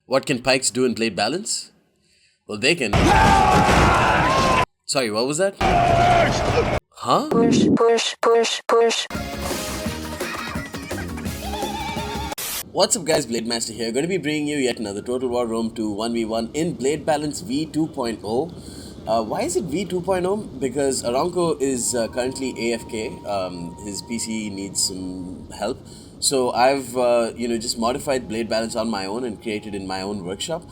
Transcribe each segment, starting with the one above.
What can pikes do in blade balance? Well, they can. Sorry, what was that? Huh? Push, push, push, push. What's up guys, Blade Master here. Going to be bringing you yet another Total War Rome 2 1v1 in Blade Balance V2.0. Why is it V2.0? Because Aronco is currently AFK. His PC needs some help. So I've just modified Blade Balance on my own and created in my own workshop.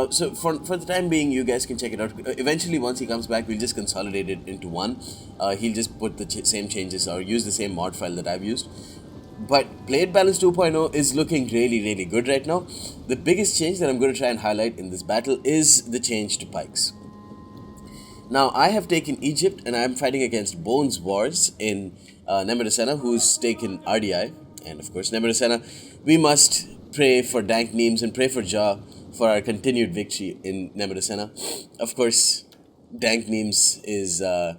So for the time being, you guys can check it out. Eventually, once he comes back, we'll just consolidate it into one. He'll just put the same changes or use the same mod file that I've used. But Blade Balance 2.0 is looking really good right now. The biggest change that I'm going to try and highlight in this battle is the change to pikes. Now, I have taken Egypt and I'm fighting against Bones Wars in Nemerisena, who's taken Ardiaei. And of course, Nemerisena, we must pray for Dank Neems and pray for Jah for our continued victory in Nemerisena. Of course, Dank Neems is the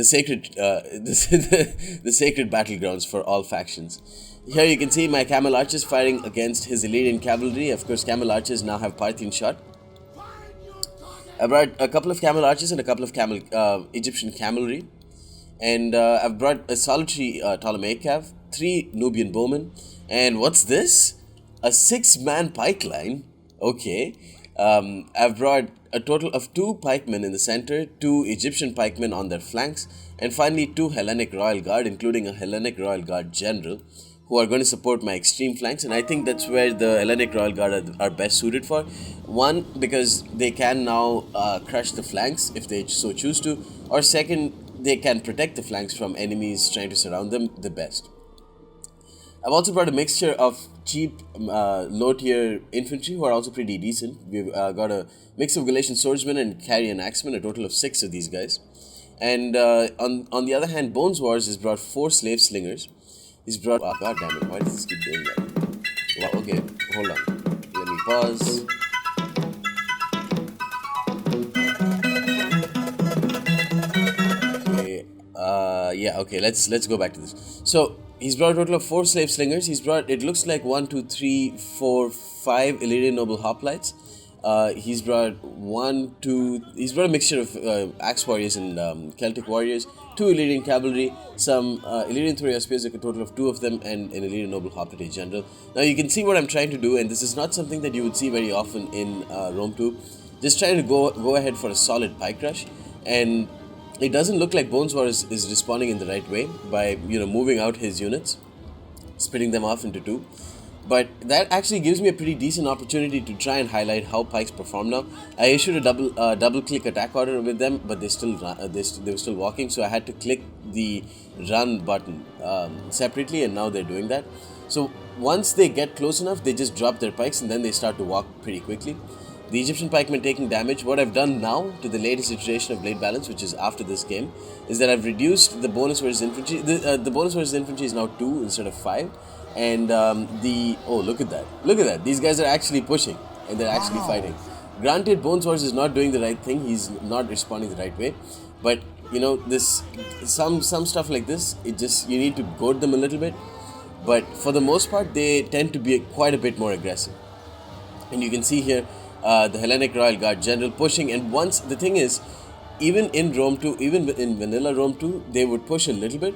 sacred the sacred battlegrounds for all factions. Here you can see my camel archers fighting against his Illyrian cavalry. Of course, camel archers now have Parthian shot. I brought a couple of camel archers and a couple of Egyptian camelry, and I've brought a solitary Ptolemaic cav, 3 Nubian bowmen, and what's this? A 6-man pike line. Okay. I've brought a total of 2 pikemen in the center, 2 Egyptian pikemen on their flanks, and finally 2 Hellenic Royal Guard, including a Hellenic Royal Guard general, who are going to support my extreme flanks. And I think that's where the Hellenic Royal Guard are best suited for. One, because they can now crush the flanks if they so choose to, or second, they can protect the flanks from enemies trying to surround them the best. I've also brought a mixture of cheap, low-tier infantry who are also pretty decent. We've got a mix of Galatian swordsmen and Carian axemen, a total of 6 of these guys. And on the other hand, Bones Wars has brought 4 slave slingers. He's brought... Oh, God damn it, why does this keep doing that? Well, okay, hold on. Let me pause. Okay, let's go back to this. So, he's brought a total of 4 slave slingers. He's brought, it looks like 1, 2, 3, 4, 5 Illyrian noble hoplites. He's brought he's brought a mixture of axe warriors and Celtic warriors, 2 Illyrian cavalry, some Illyrian Thoria spears, like a total of 2 of them, and an Illyrian noble hoplite general. Now you can see what I'm trying to do, and this is not something that you would see very often in Rome 2. Just trying to go ahead for a solid pike rush, and it doesn't look like Bones War is responding in the right way by moving out his units, splitting them off into 2. But that actually gives me a pretty decent opportunity to try and highlight how pikes perform now. I issued a double click attack order with them, but they were still walking, so I had to click the run button separately, and now they're doing that. So once they get close enough, they just drop their pikes and then they start to walk pretty quickly. The Egyptian pikemen taking damage. What I've done now to the latest iteration of Blade Balance, which is after this game, is that I've reduced the bonus versus infantry. The bonus versus infantry is now 2 instead of 5. And look at that. These guys are actually pushing and they're actually fighting. Granted, Bones Wars is not doing the right thing. He's not responding the right way. But, some stuff like this, you need to goad them a little bit. But for the most part, they tend to be quite a bit more aggressive. And you can see here, the Hellenic Royal Guard general pushing, and the thing is, even in Rome 2, even in vanilla Rome 2, they would push a little bit,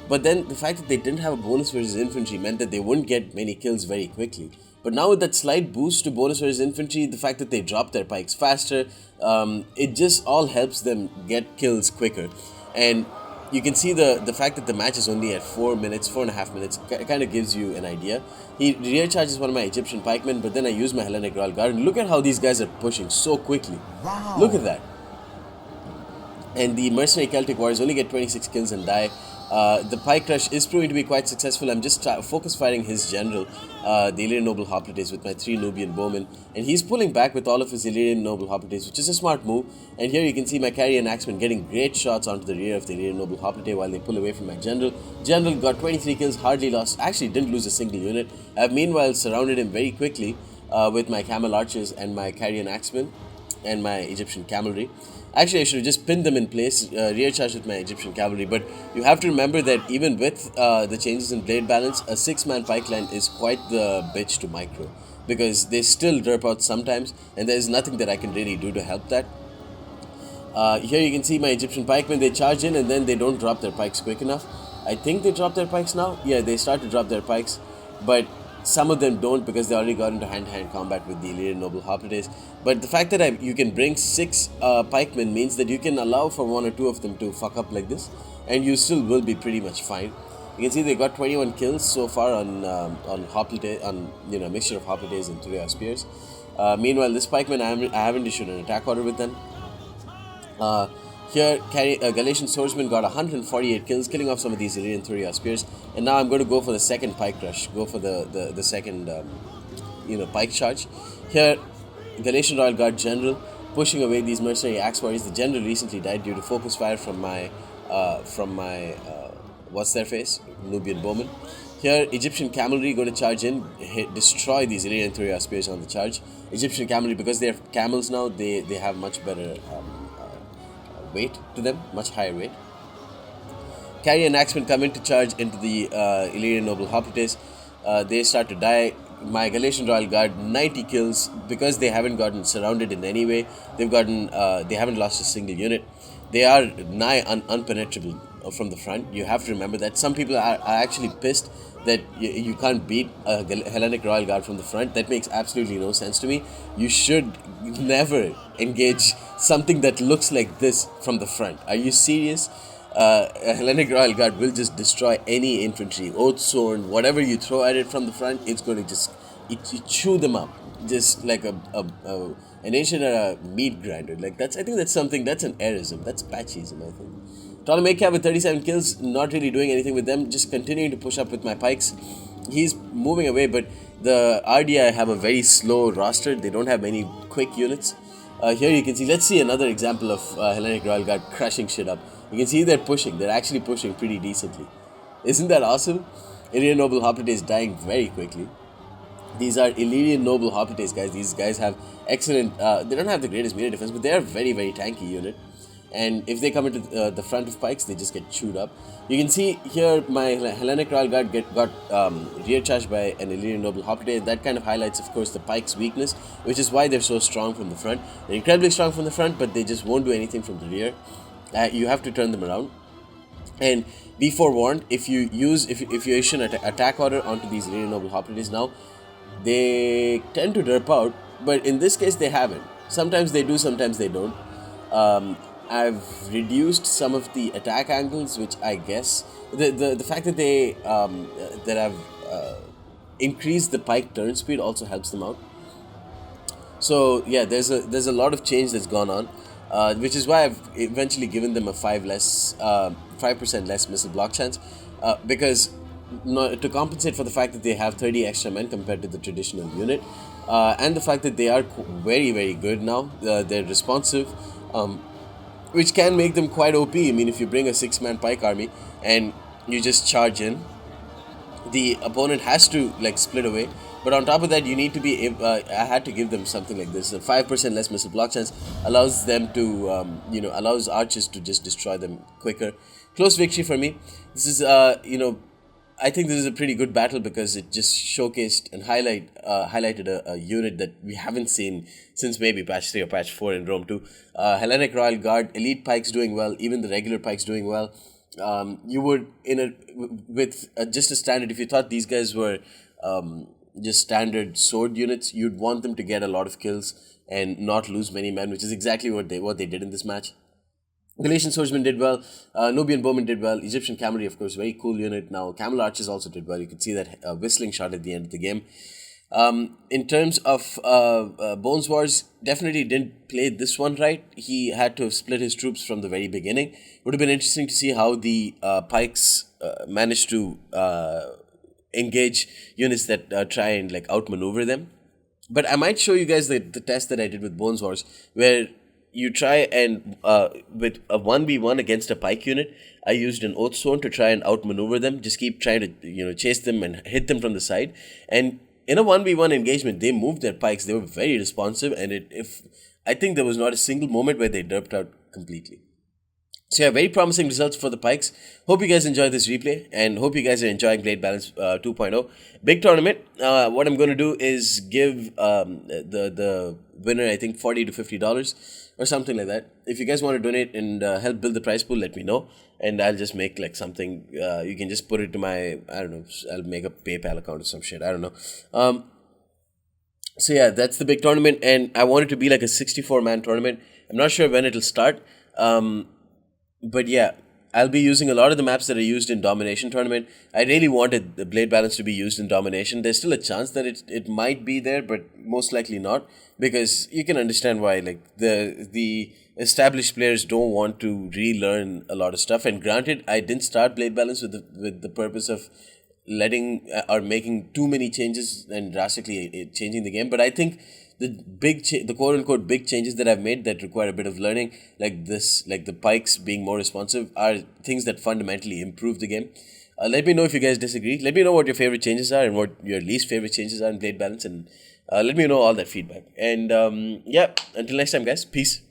but then the fact that they didn't have a bonus versus infantry meant that they wouldn't get many kills very quickly. But now with that slight boost to bonus versus infantry, the fact that they drop their pikes faster, it just all helps them get kills quicker. And you can see the fact that the match is only at 4.5 minutes, kind of gives you an idea. He rear charges one of my Egyptian pikemen, but then I use my Hellenic Royal Guard. And look at how these guys are pushing so quickly. Wow. Look at that. And the mercenary Celtic warriors only get 26 kills and die. The pike rush is proving to be quite successful. I'm just focus firing his general, the Illyrian noble hoplites, with my 3 Nubian bowmen, and he's pulling back with all of his Illyrian noble hoplites, which is a smart move. And here you can see my Carian axemen getting great shots onto the rear of the Illyrian noble hoplite while they pull away from my general. General got 23 kills, hardly lost, actually didn't lose a single unit. I've meanwhile surrounded him very quickly with my camel archers and my Carian axemen and my Egyptian cavalry. Actually, I should have just pinned them in place, rear charged with my Egyptian cavalry, but you have to remember that even with the changes in blade balance, a 6-man pike line is quite the bitch to micro. because they still derp out sometimes, and there's nothing that I can really do to help that. Here you can see my Egyptian pikemen, they charge in and then they don't drop their pikes quick enough. I think they drop their pikes now. Yeah, they start to drop their pikes, but some of them don't because they already got into hand-to-hand combat with the Illyrian noble hoplites. But the fact that you can bring 6 pikemen means that you can allow for 1 or 2 of them to fuck up like this, and you still will be pretty much fine. You can see they got 21 kills so far on hoplite, on mixture of hoplites and Thuria spears. Meanwhile, this pikeman I haven't issued an attack order with them. Here, Galatian swordsman got 148 kills, killing off some of these Illyrian Thuria spears. And now I'm going to go for the second pike rush, go for the second, pike charge. Here, Galatian Royal Guard General pushing away these mercenary axe warriors. The general recently died due to focus fire from my what's their face? Nubian bowman. Here, Egyptian cavalry going to charge in, destroy these Illyrian Thuria spears on the charge. Egyptian cavalry, because they're camels now, they have much better weight to them, much higher weight. Carry and axemen come in to charge into the Illyrian noble hoplites. They start to die. My Galatian Royal Guard 90 kills because they haven't gotten surrounded in any way. They haven't lost a single unit. They are nigh unpenetrable from the front. You have to remember that. Some people are actually pissed that you can't beat a Hellenic Royal Guard from the front. That makes absolutely no sense to me. You should never engage something that looks like this from the front. Are you serious? A Hellenic Royal Guard will just destroy any infantry, oath sword, whatever you throw at it from the front. It's going to just chew them up, just like an ancient meat grinder. Like I think that's an errorism. That's patchism, I think. Ptolemaica with 37 kills, not really doing anything with them, just continuing to push up with my pikes. He's moving away, but the Ardiaei have a very slow roster. They don't have many quick units. Here you can see, let's see another example of Hellenic Royal Guard crushing shit up. You can see they're actually pushing pretty decently. Isn't that awesome? Illyrian Noble Hoplites dying very quickly. These are Illyrian Noble Hoplites, guys. These guys have excellent, they don't have the greatest melee defense, but they are a very, very tanky unit. And if they come into the front of pikes, they just get chewed up. You can see here my Hellenic Royal Guard got rear charged by an Illyrian Noble Hoplite. That kind of highlights, of course, the pike's weakness, which is why they're so strong from the front. They're incredibly strong from the front, but they just won't do anything from the rear. You have to turn them around. And be forewarned, if you issue an attack order onto these Illyrian Noble Hoplites now, they tend to derp out, but in this case they haven't. Sometimes they do, sometimes they don't. I've reduced some of the attack angles, which I guess the fact that they that I've increased the pike turn speed also helps them out. So yeah, there's a lot of change that's gone on, which is why I've eventually given them a 5% less missile block chance, because to compensate for the fact that they have 30 extra men compared to the traditional unit, and the fact that they are very, very good now. They're responsive. Which can make them quite OP. I mean, if you bring a 6-man pike army and you just charge in, the opponent has to split away. But on top of that, you need to be I had to give them something like this. A 5% less missile block chance allows them to, allows archers to just destroy them quicker. Close victory for me. This is, I think this is a pretty good battle because it just showcased and highlighted a unit that we haven't seen since maybe patch 3 or patch 4 in Rome 2. Hellenic Royal Guard, elite pikes doing well, even the regular pikes doing well. You would, with just a standard, if you thought these guys were just standard sword units, you'd want them to get a lot of kills and not lose many men, which is exactly what they did in this match. Galatian swordsmen did well, Nubian bowmen did well, Egyptian cavalry, of course, very cool unit. Now, camel archers also did well. You could see that whistling shot at the end of the game. In terms of Bones Wars, definitely didn't play this one right. He had to have split his troops from the very beginning. Would have been interesting to see how the pikes managed to engage units that try and outmaneuver them. But I might show you guys the test that I did with Bones Wars, where you try and, with a 1v1 against a pike unit, I used an oath sword to try and outmaneuver them. Just keep trying to, chase them and hit them from the side. And in a 1v1 engagement, they moved their pikes. They were very responsive. And I think there was not a single moment where they derped out completely. So yeah, very promising results for the Pikes. Hope you guys enjoy this replay and hope you guys are enjoying Blade Balance 2.0. Big tournament. What I'm going to do is give the winner, I think, $40 to $50 or something like that. If you guys want to donate and help build the prize pool, let me know. And I'll just make like something, you can just put it to my, I don't know, I'll make a PayPal account or some shit. I don't know. So yeah, that's the big tournament, and I want it to be like a 64-man tournament. I'm not sure when it'll start, but yeah, I'll be using a lot of the maps that are used in Domination tournament. I really wanted the Blade Balance to be used in Domination. There's still a chance that it might be there, but most likely not, because you can understand why. Like the established players don't want to relearn a lot of stuff. And granted, I didn't start Blade Balance with the purpose of letting or making too many changes and drastically changing the game, but I think the quote unquote big changes that I've made that require a bit of learning, like the pikes being more responsive, are things that fundamentally improve the game. Let me know if you guys disagree. Let me know what your favorite changes are and what your least favorite changes are in Blade Balance, and let me know all that feedback. And yeah, until next time, guys, peace.